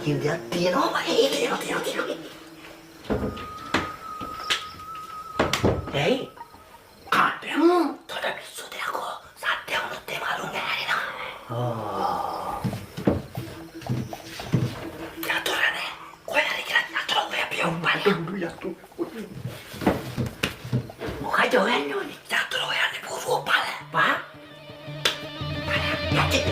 කියන දෙයක් තියෙනවා මගේ තියෙනවා. Hey, kamu toda bisu deh aku. Satya untuk temaru ngari na. Oh. Ya turane. Kau yang kira ya turun kau yang biar banyak. Ya tu. Muka jauhan ni. Ya turun kau yang ni buru pala. Pa? Ya cik.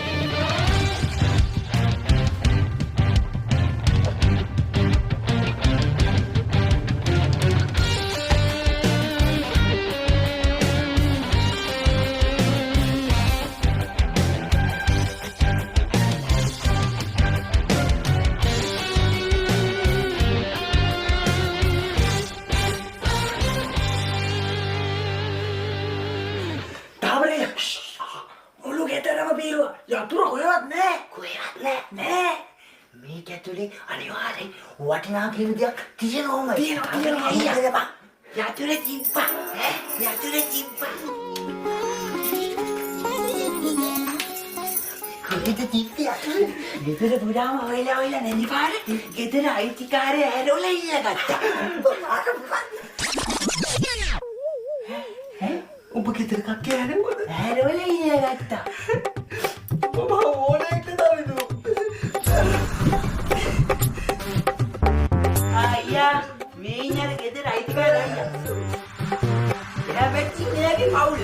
යතුරු කොහෙවත් නැහැ. නෑ. මේක ඇතුලේ අනිවාර්යෙන් වටිනා කියන දෙයක් තියෙනවම. තියෙනවා. අයියා. යතුරු තිබ්බා. යතුරු තිබ්බා. කොහෙද තිබ්බේ යතුරු? ගෙදර පුරාම හොයලා නැති පාර ගෙදර අයිතිකාරය ඇරෝලා ඉල්ලගත්තා. ඔබ ගෙදර කක්කේ ඇරෙවද? ඇරෝලා ඉල්ලගත්තා. Bapak boleh kita itu. Ayah, minyak kita dah itu kan ayah. Ya betul ni lagi maul.